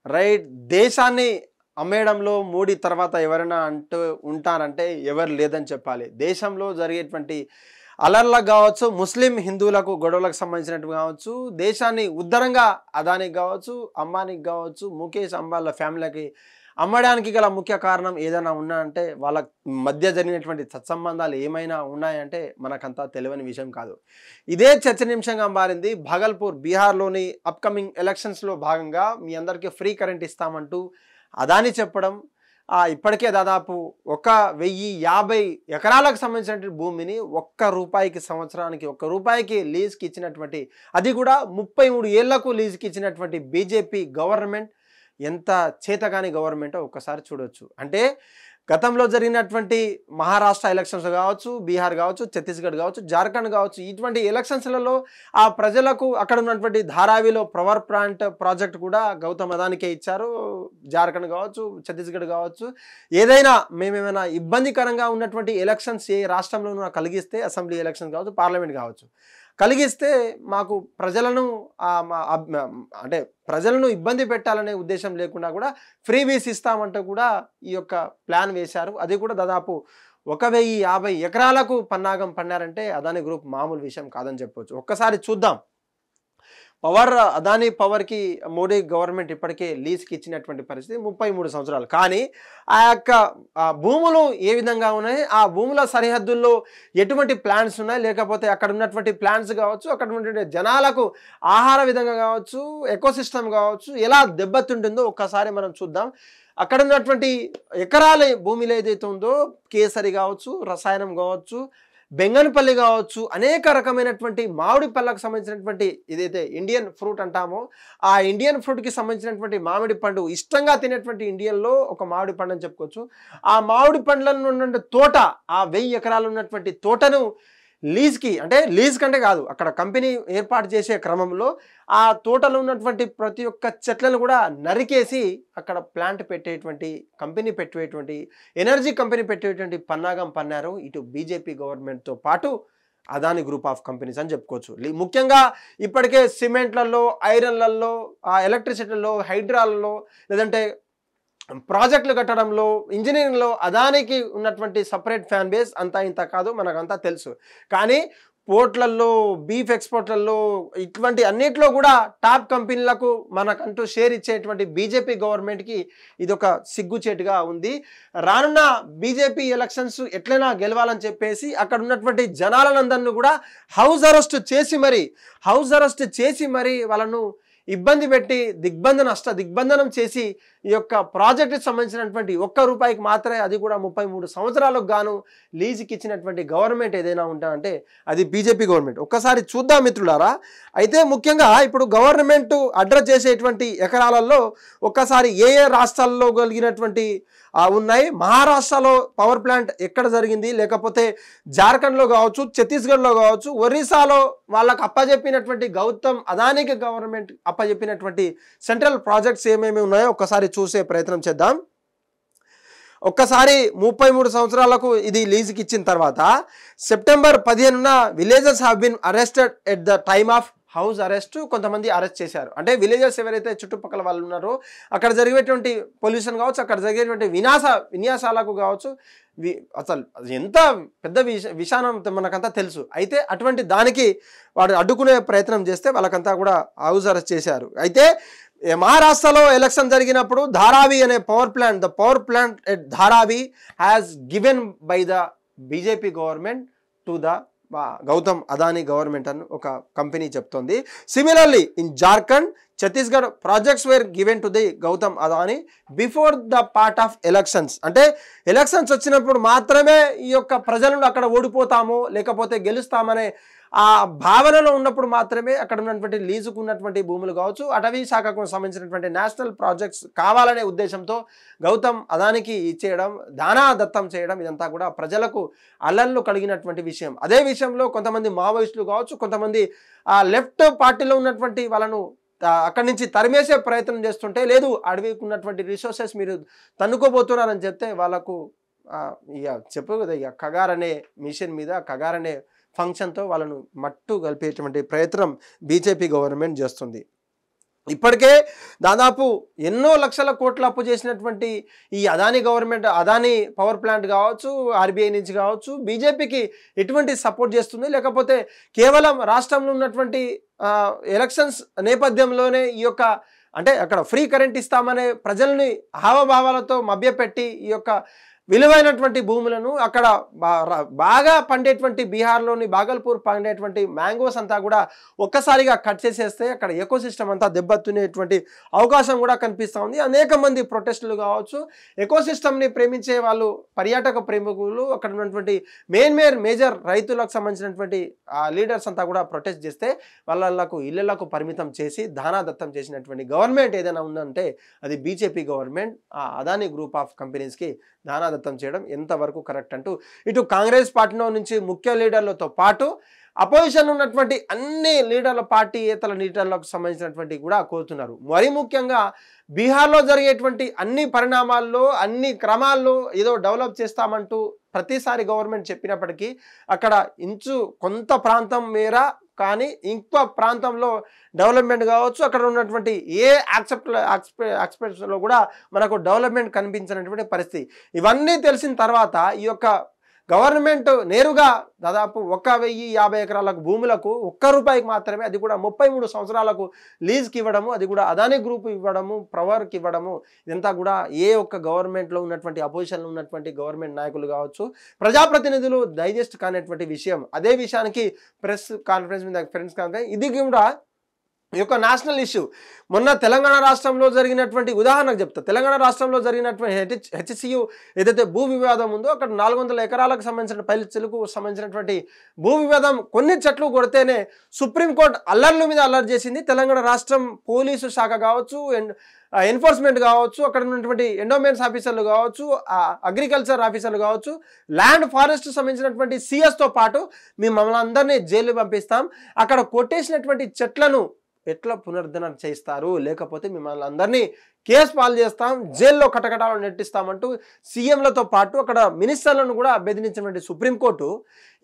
Right. దేశాన్ని అమ్మేయడంలో మోడీ తర్వాత ఎవరైనా అంటూ ఉంటారంటే ఎవరు లేదని చెప్పాలి. దేశంలో జరిగేటువంటి అల్లర్లకు కావచ్చు, ముస్లిం హిందువులకు గొడవలకు సంబంధించినట్టు కావచ్చు, దేశాన్ని ఉద్ధరంగా అదానికి కావచ్చు, అంబానీకి కావచ్చు, ముఖేష్ అంబానీల ఫ్యామిలీకి అమ్మడానికి గల ముఖ్య కారణం ఏదైనా ఉన్నా అంటే వాళ్ళ మధ్య జరిగినటువంటి సత్సంబంధాలు ఏమైనా ఉన్నాయంటే మనకంతా తెలియని విషయం కాదు. ఇదే చర్చనీయాంశంగా మారింది. భాగల్పూర్ బీహార్లోని అప్కమింగ్ ఎలక్షన్స్లో భాగంగా మీ అందరికీ ఫ్రీ కరెంట్ ఇస్తామంటూ అదాని చెప్పడం, ఇప్పటికే దాదాపు 1050 ఎకరాలకు సంబంధించినటువంటి భూమిని ₹1 సంవత్సరానికి ₹1 లీజ్కి ఇచ్చినటువంటి, అది కూడా 33 ఏళ్లకు లీజ్కి ఇచ్చినటువంటి బీజేపీ గవర్నమెంట్ ఎంత చేతగాని గవర్నమెంటో ఒక్కసారి చూడొచ్చు. అంటే గతంలో జరిగినటువంటి మహారాష్ట్ర ఎలక్షన్స్ కావచ్చు, బీహార్ కావచ్చు, ఛత్తీస్గఢ్ కావచ్చు, జార్ఖండ్ కావచ్చు, ఇటువంటి ఎలక్షన్స్లలో ఆ ప్రజలకు అక్కడ ఉన్నటువంటి ధారావిలో పవర్ ప్లాంట్ ప్రాజెక్ట్ కూడా గౌతమ్ అదానికే ఇచ్చారు. జార్ఖండ్ కావచ్చు, ఛత్తీస్గఢ్ కావచ్చు, ఏదైనా మేమేమైనా ఇబ్బందికరంగా ఉన్నటువంటి ఎలక్షన్స్ ఏ రాష్ట్రంలోనూ కలిగిస్తే, అసెంబ్లీ ఎలక్షన్ కావచ్చు, పార్లమెంట్ కావచ్చు, కలిగిస్తే మాకు ప్రజలను అంటే ప్రజలను ఇబ్బంది పెట్టాలనే ఉద్దేశం లేకుండా కూడా ఫ్రీ వీస్ ఇస్తామంటూ కూడా ఈ యొక్క ప్లాన్ వేశారు. అది కూడా దాదాపు 1050 ఎకరాలకు పన్నాగం పన్నారంటే అదాని గ్రూప్ మామూలు విషయం కాదని చెప్పవచ్చు. ఒక్కసారి చూద్దాం. అదాని పవర్కి మోడీ గవర్నమెంట్ ఇప్పటికే లీజ్కి ఇచ్చినటువంటి పరిస్థితి 33 సంవత్సరాలు. కానీ ఆ యొక్క భూములు ఏ విధంగా ఉన్నాయి, ఆ భూముల సరిహద్దుల్లో ఎటువంటి ప్లాంట్స్ ఉన్నాయి, లేకపోతే అక్కడ ఉన్నటువంటి ప్లాంట్స్ కావచ్చు, అక్కడ ఉన్నటువంటి జనాలకు ఆహార విధంగా కావచ్చు, ఎకోసిస్టమ్ కావచ్చు, ఎలా దెబ్బతింటుందో ఒక్కసారి మనం చూద్దాం. అక్కడ ఉన్నటువంటి ఎకరాల భూమిలో ఏదైతే ఉందో కేసరి కావచ్చు, రసాయనం కావచ్చు, బెంగనపల్లి కావచ్చు, అనేక రకమైనటువంటి మామిడి పళ్ళకు సంబంధించినటువంటి ఏదైతే ఇండియన్ ఫ్రూట్ అంటామో ఆ ఇండియన్ ఫ్రూట్కి సంబంధించినటువంటి మామిడి పండు ఇష్టంగా తినేటువంటి ఇండియన్లో ఒక మామిడి పండు అని చెప్పుకోవచ్చు. ఆ మామిడి పండ్లలో ఉన్నటువంటి తోట, ఆ 1000 ఎకరాలు ఉన్నటువంటి తోటను లీజ్కి, అంటే లీజ్ కంటే కాదు, అక్కడ కంపెనీ ఏర్పాటు చేసే క్రమంలో ఆ తోటలో ఉన్నటువంటి ప్రతి ఒక్క చెట్లను కూడా నరికేసి అక్కడ ప్లాంట్ పెట్టేటువంటి, కంపెనీ పెట్టేటువంటి, ఎనర్జీ కంపెనీ పెట్టేటువంటి పన్నాగం పన్నారు ఇటు బీజేపీ గవర్నమెంట్తో పాటు అదాని గ్రూప్ ఆఫ్ కంపెనీస్ అని చెప్పుకోవచ్చు. ముఖ్యంగా ఇప్పటికే సిమెంట్లలో, ఐరన్లలో, ఎలక్ట్రిసిటీలలో, హైడ్రాలలో, లేదంటే ప్రాజెక్టులు కట్టడంలో, ఇంజనీరింగ్లో అదానికి ఉన్నటువంటి సపరేట్ ఫ్యాన్ బేస్ అంతా ఇంత కాదు, మనకంతా తెలుసు. కానీ పోర్ట్లలో, బీఫ్ ఎక్స్పోర్ట్లలో, ఇటువంటి అన్నిట్లో కూడా టాప్ కంపెనీలకు మనకంటూ షేర్ ఇచ్చేటువంటి బీజేపీ గవర్నమెంట్కి ఇది ఒక సిగ్గుచేటుగా ఉంది. రానున్న బీజేపీ ఎలక్షన్స్ ఎట్లైనా గెలవాలని చెప్పేసి అక్కడ ఉన్నటువంటి జనాలందరినీ కూడా హౌస్ అరెస్ట్ చేసి మరి వాళ్ళను ఇబ్బంది పెట్టి దిగ్బంధనం చేసి ఈ యొక్క ప్రాజెక్టుకి సంబంధించినటువంటి ₹1 మాత్రమే, అది కూడా 33 సంవత్సరాలకు గాను లీజుకి ఇచ్చినటువంటి గవర్నమెంట్ ఏదైనా ఉంటాయంటే అది బీజేపీ గవర్నమెంట్. ఒక్కసారి చూద్దాం మిత్రులారా. అయితే ముఖ్యంగా ఇప్పుడు గవర్నమెంట్ అడ్రస్ చేసేటువంటి ఎకరాలలో ఒక్కసారి ఏ రాష్ట్రాల్లో కలిగినటువంటి ఉన్నాయి, మహారాష్ట్రలో పవర్ ప్లాంట్ ఎక్కడ జరిగింది, లేకపోతే జార్ఖండ్లో కావచ్చు, ఛత్తీస్గఢ్లో కావచ్చు, ఒరిస్సాలో వాళ్ళకు అప్పజెప్పినటువంటి గౌతమ్ అదానికి గవర్నమెంట్ అప్పజెప్పినటువంటి సెంట్రల్ ప్రాజెక్ట్స్ ఏమేమి ఉన్నాయో ఒక్కసారి చూసే ప్రయత్నం చేద్దాం. ఒక్కసారి 33 సంవత్సరాలకు ఇది లీజుకి ఇచ్చిన తర్వాత సెప్టెంబర్ 15న villages have been arrested at the time of house arrest. కొంతమంది అరెస్ట్ చేశారు. అంటే విలేజెస్ ఎవరైతే చుట్టుపక్కల వాళ్ళు ఉన్నారో అక్కడ జరిగేటువంటి పొల్యూషన్ కావచ్చు, అక్కడ జరిగేటువంటి విన్యాసాలకు కావచ్చు, అసలు ఎంత పెద్ద విషానం మనకంతా తెలుసు. అయితే అటువంటి దానికి వాడు అడ్డుకునే ప్రయత్నం చేస్తే వాళ్ళకంతా కూడా హౌస్ అరెస్ట్ చేశారు. అయితే మహారాష్ట్రలో ఎలక్షన్ జరిగినప్పుడు ధారావి అనే the power plant at Dharavi has given by the BJP government to the Gautam Adani government అని ఒక కంపెనీ చెప్తోంది. Similarly in Jharkhand, Chhattisgarh projects were given to the Gautam Adani before the part of elections. అంటే ఎలక్షన్స్ వచ్చినప్పుడు మాత్రమే ఈ యొక్క ప్రజలను అక్కడ ఓడిపోతాము లేకపోతే గెలుస్తామనే ఆ భావనలో ఉన్నప్పుడు మాత్రమే అక్కడ ఉన్నటువంటి లీజుకు ఉన్నటువంటి భూములు కావచ్చు, అటవీ శాఖకు సంబంధించినటువంటి నేషనల్ ప్రాజెక్ట్స్ కావాలనే ఉద్దేశంతో గౌతమ్ అదానికి ఇచ్చేయడం, దానా దత్తం చేయడం, ఇదంతా కూడా ప్రజలకు అల్లర్లు కలిగినటువంటి విషయం. అదే విషయంలో కొంతమంది మావోయిస్టులు కావచ్చు, కొంతమంది లెఫ్ట్ పార్టీలో ఉన్నటువంటి వాళ్ళను అక్కడి నుంచి తరిమేసే ప్రయత్నం చేస్తుంటే, లేదు అడవికి ఉన్నటువంటి రిసోర్సెస్ మీరు తన్నుకోబోతున్నారని చెప్తే వాళ్ళకు ఇక చెప్పు కదా, ఇక కగార్ అనే మిషన్ మీద, కగార్ అనే ఫంక్షన్తో వాళ్ళను మట్టు కలిపేటువంటి ప్రయత్నం బీజేపీ గవర్నమెంట్ చేస్తుంది. ఇప్పటికే దాదాపు ఎన్నో లక్షల కోట్ల అప్పు చేసినటువంటి ఈ Adani government, Adani power plant కావచ్చు, ఆర్బీఐ నుంచి కావచ్చు, బీజేపీకి ఎటువంటి సపోర్ట్ చేస్తుంది, లేకపోతే కేవలం రాష్ట్రంలో ఉన్నటువంటి ఎలక్షన్స్ నేపథ్యంలోనే ఈ యొక్క అంటే అక్కడ ఫ్రీ కరెంట్ ఇస్తామనే ప్రజల్ని హావభావాలతో మభ్యపెట్టి ఈ యొక్క విలువైనటువంటి భూములను అక్కడ బాగా పండేటువంటి బీహార్లోని బాగల్పూర్ పండేటువంటి మ్యాంగోస్ అంతా కూడా ఒక్కసారిగా కట్ చేసేస్తే అక్కడ ఎకోసిస్టమ్ అంతా దెబ్బతినేటువంటి అవకాశం కూడా కనిపిస్తూ ఉంది. అనేక మంది ప్రొటెస్టులు కావచ్చు, ఎకోసిస్టమ్ని ప్రేమించే వాళ్ళు, పర్యాటక ప్రేమికులు, అక్కడ ఉన్నటువంటి మేజర్ రైతులకు సంబంధించినటువంటి లీడర్స్ అంతా కూడా ప్రొటెస్ట్ చేస్తే వాళ్ళకు ఇళ్లకు పరిమితం చేసి దానాదత్తం చేసినటువంటి గవర్నమెంట్ ఏదైనా ఉందంటే అది BJP government. Adani group of కంపెనీస్కి దానాదత్తం చేయడం ఎంతవరకు కరెక్ట్ అంటూ ఇటు కాంగ్రెస్ పార్టీలో నుంచి ముఖ్య లీడర్లతో పాటు అపోజిషన్ ఉన్నటువంటి అన్ని లీడర్ల పార్టీయేతర లీడర్లకు సంబంధించినటువంటి కూడా కోరుతున్నారు. మరి ముఖ్యంగా బీహార్లో జరిగేటువంటి అన్ని పరిణామాల్లో, అన్ని క్రమాల్లో ఏదో డెవలప్ చేస్తామంటూ ప్రతిసారి గవర్నమెంట్ చెప్పినప్పటికీ అక్కడ కొంత ప్రాంతం మేర కానీ ఇంకో ప్రాంతంలో డెవలప్మెంట్ కావచ్చు, అక్కడ ఉన్నటువంటి ఏ ఆస్పెక్ట్స్లో కూడా మనకు డెవలప్మెంట్ కనిపించినటువంటి పరిస్థితి. ఇవన్నీ తెలిసిన తర్వాత ఈ యొక్క గవర్నమెంట్ నేరుగా దాదాపు 1050 ఎకరాలకు భూములకు ₹1 మాత్రమే, అది కూడా 33 సంవత్సరాలకు లీజ్కి ఇవ్వడము, అది కూడా అదానీ గ్రూప్ ఇవ్వడము, పవర్కి ఇవ్వడము, ఇదంతా కూడా ఏ ఒక్క గవర్నమెంట్లో ఉన్నటువంటి అపోజిషన్లో ఉన్నటువంటి గవర్నమెంట్ నాయకులు కావచ్చు, ప్రజాప్రతినిధులు డైజెస్ట్ కానిటువంటి విషయం. అదే విషయానికి ప్రెస్ కాన్ఫరెన్స్ ఇది కూడా ఈ యొక్క నేషనల్ ఇష్యూ. మొన్న తెలంగాణ రాష్ట్రంలో జరిగినటువంటి ఉదాహరణకు చెప్తా, తెలంగాణ రాష్ట్రంలో జరిగినటువంటి హెచ్సియు ఏదైతే భూ వివాదం ఉందో అక్కడ 400 ఎకరాలకు సంబంధించిన పైచిలకు సంబంధించినటువంటి భూ వివాదం కొన్ని చెట్లు కొడితేనే సుప్రీంకోర్టు అల్లర్ల మీద అల్లరి చేసింది. తెలంగాణ రాష్ట్రం పోలీసు శాఖ కావచ్చు, ఎన్ఫోర్స్మెంట్ కావచ్చు, అక్కడ ఉన్నటువంటి ఎండోమెంట్స్ ఆఫీసర్లు కావచ్చు, అగ్రికల్చర్ ఆఫీసర్లు కావచ్చు, ల్యాండ్ ఫారెస్ట్ సంబంధించినటువంటి సిఎస్తో పాటు మమ్మల్ని అందరినీ జైలు పంపిస్తాం, అక్కడ కొట్టేసినటువంటి చెట్లను ఎట్లా పునరుద్ధరణ చేస్తారు, లేకపోతే మిమ్మల్ని అందరినీ కేసు పాలు చేస్తాం, జైల్లో కటకటాలు నెట్టిస్తామంటూ సీఎంలతో పాటు అక్కడ మినిస్టర్లను కూడా బెదిరించినటువంటి సుప్రీంకోర్టు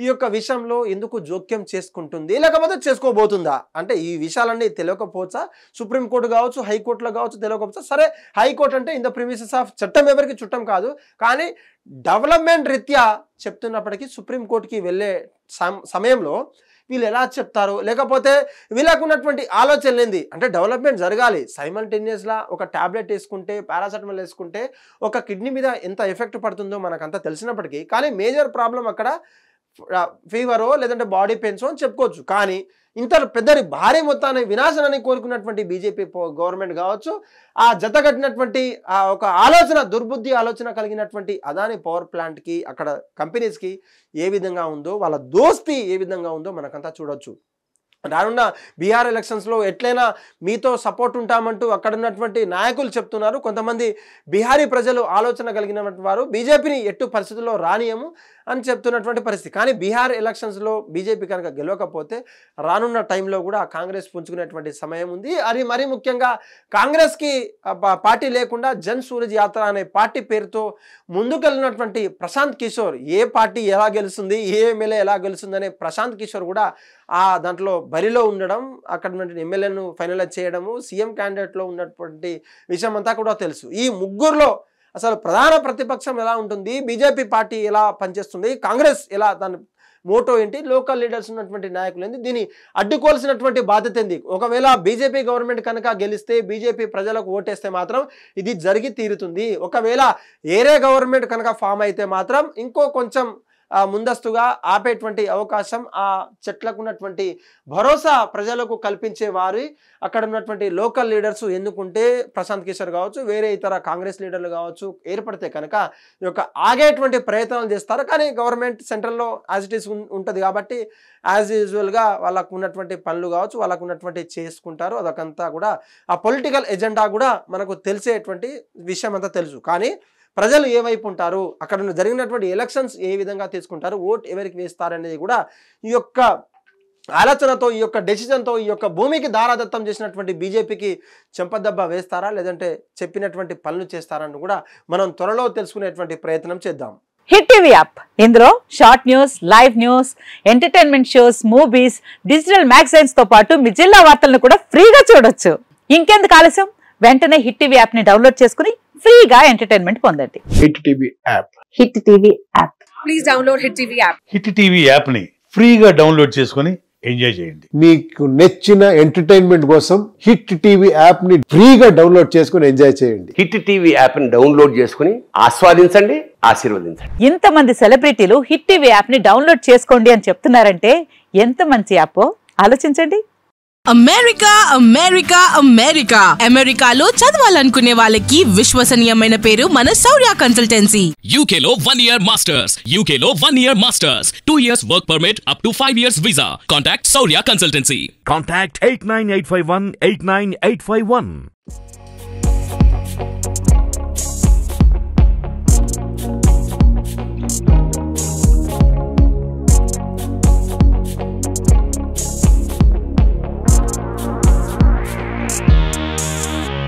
ఈ యొక్క విషయంలో ఎందుకు జోక్యం చేసుకుంటుంది, లేకపోతే చేసుకోబోతుందా అంటే ఈ విషయాలన్నీ తెలియకపోవచ్చా? సుప్రీంకోర్టు కావచ్చు, హైకోర్టులో కావచ్చు తెలియకపోవచ్చా? సరే, హైకోర్టు అంటే ఇన్ ద ప్రిమిసెస్ ఆఫ్ చట్టం ఎవరికి చుట్టం కాదు, కానీ డెవలప్మెంట్ రీత్యా చెప్తున్నప్పటికీ సుప్రీంకోర్టుకి వెళ్ళే సమయంలో వీళ్ళు ఎలా చెప్తారు, లేకపోతే వీళ్ళకు ఉన్నటువంటి ఆలోచనలు ఏంది అంటే డెవలప్మెంట్ జరగాలి, సైమల్టేనియస్గా ఒక ట్యాబ్లెట్ వేసుకుంటే, పారాసెటమాల్ వేసుకుంటే ఒక కిడ్నీ మీద ఎంత ఎఫెక్ట్ పడుతుందో మనకంతా తెలిసినప్పటికీ, కానీ మేజర్ ప్రాబ్లం అక్కడ ఫీవరో లేదంటే బాడీ పెయిన్సో అని చెప్పుకోవచ్చు. కానీ ఇంత పెద్ద భారీ మొత్తాన్ని వినాశనాన్ని కోరుకున్నటువంటి బీజేపీ గవర్నమెంట్ కావచ్చు, ఆ జతగట్టినటువంటి ఒక ఆలోచన, దుర్బుద్ధి ఆలోచన కలిగినటువంటి అదానీ పవర్ ప్లాంట్కి, అక్కడ కంపెనీస్కి ఏ విధంగా ఉందో, వాళ్ళ దోస్తీ ఏ విధంగా ఉందో మనకంతా చూడొచ్చు. రానున్న బీహార్ ఎలక్షన్స్లో ఎట్లయినా మీతో సపోర్ట్ ఉంటామంటూ అక్కడ ఉన్నటువంటి నాయకులు చెప్తున్నారు. కొంతమంది బీహారీ ప్రజలు ఆలోచన కలిగినటువంటి వారు బీజేపీని ఎట్టు పరిస్థితుల్లో రానియము అని చెప్తున్నటువంటి పరిస్థితి. కానీ బీహార్ ఎలక్షన్స్లో బీజేపీ కనుక గెలవకపోతే రానున్న టైంలో కూడా కాంగ్రెస్ పుంజుకునేటువంటి సమయం ఉంది. అది మరీ ముఖ్యంగా కాంగ్రెస్కి పార్టీ లేకుండా జన్ సూరజ్ యాత్ర అనే పార్టీ పేరుతో ముందుకెళ్ళినటువంటి ప్రశాంత్ కిషోర్, ఏ పార్టీ ఎలా గెలుస్తుంది, ఏ ఎమ్మెల్యే ఎలా గెలుస్తుంది అనే ప్రశాంత్ కిషోర్ కూడా దాంట్లో బరిలో ఉండడం, అక్కడ ఉన్నటువంటి ఎమ్మెల్యేను ఫైనలైజ్ చేయడము, సీఎం క్యాండిడేట్లో ఉన్నటువంటి విషయం అంతా కూడా తెలుసు. ఈ ముగ్గురులో అసలు ప్రధాన ప్రతిపక్షం ఎలా ఉంటుంది, బీజేపీ పార్టీ ఎలా పనిచేస్తుంది, కాంగ్రెస్ ఎలా, దాని మోటో ఏంటి, లోకల్ లీడర్స్ ఉన్నటువంటి నాయకులు ఏంటి, దీన్ని అడ్డుకోవాల్సినటువంటి బాధ్యత ఏంది? ఒకవేళ బీజేపీ గవర్నమెంట్ కనుక గెలిస్తే, బీజేపీ ప్రజలకు ఓటేస్తే మాత్రం ఇది జరిగి తీరుతుంది. ఒకవేళ ఏరే గవర్నమెంట్ కనుక ఫామ్ అయితే మాత్రం ఇంకో కొంచెం ముందస్తుగా ఆపేటువంటి అవకాశం, ఆ చెట్లకు ఉన్నటువంటి భరోసా ప్రజలకు కల్పించే వారి అక్కడ ఉన్నటువంటి లోకల్ లీడర్స్ ఎన్నుకుంటే ప్రశాంత్ కిషోర్ కావచ్చు, వేరే ఇతర కాంగ్రెస్ లీడర్లు కావచ్చు ఏర్పడితే కనుక ఈ యొక్క ఆగేటువంటి ప్రయత్నాలు చేస్తారు. కానీ గవర్నమెంట్ సెంట్రల్లో యాజ్ ఇట్ ఈస్ ఉంటుంది కాబట్టి యాజ్ యూజువల్గా వాళ్ళకు ఉన్నటువంటి పనులు కావచ్చు, వాళ్ళకు ఉన్నటువంటి చేసుకుంటారు. అదొకంతా కూడా ఆ పొలిటికల్ ఎజెండా కూడా మనకు తెలిసేటువంటి విషయం అంతా తెలుసు. కానీ ప్రజలు ఏ వైపు ఉంటారు, అక్కడ జరిగినటువంటి ఎలక్షన్స్ ఏ విధంగా తీసుకుంటారు, ఓట్ ఎవరికి వేస్తారనేది కూడా ఈ యొక్క ఆలోచనతో, ఈ యొక్క డెసిజన్తో, ఈ యొక్క భూమికి దారాదత్తం చేసినటువంటి బీజేపీకి చెంపదెబ్బ వేస్తారా, లేదంటే చెప్పినటువంటి పనులు చేస్తారని కూడా మనం త్వరలో తెలుసుకునేటువంటి ప్రయత్నం చేద్దాం. హిట్ టీవీ యాప్, ఇందులో short news, live news, entertainment shows, movies, digital magazines తో పాటు మీ జిల్లా వార్తలను కూడా ఫ్రీగా చూడొచ్చు. ఇంకెందుకు ఆలస్యం, వెంటనే హిట్ టీవీ యాప్ ని డౌన్లోడ్ చేసుకుని ఫ్రీగా ఎంటర్టైన్మెంట్ పొందండి. Hit TV app. Hit TV app. Please download hit TV app. Hit TV app ని ఫ్రీగా డౌన్లోడ్ చేసుకుని ఎంజాయ్ చేయండి. మీకు నచ్చిన ఎంటర్టైన్మెంట్ కోసం హిట్ టీవీ యాప్ ని ఫ్రీగా డౌన్లోడ్ చేసుకుని ఎంజాయ్ చేయండి. హిట్ టీవీ యాప్ ని డౌన్లోడ్ చేసుకుని ఆస్వాదించండి, ఆశీర్వదించండి. ఇంతమంది సెలబ్రిటీలు హిట్ టీవీ యాప్ ని డౌన్లోడ్ చేసుకోండి అని చెప్తున్నారంటే ఎంత మంచి యాప్ ఆలోచించండి. అమెరికా అమెరికా అమెరికా అమెరికాలో చదవాలనుకునే వాళ్ళకి విశ్వసనీయమైన పేరు మన శౌర్య కన్సల్టెన్సీ. UK లో 1 year masters, UK లో 1 year masters, 2 years work permit up to 5 years visa. Contact Saurya Consultancy. Contact 89851 89851.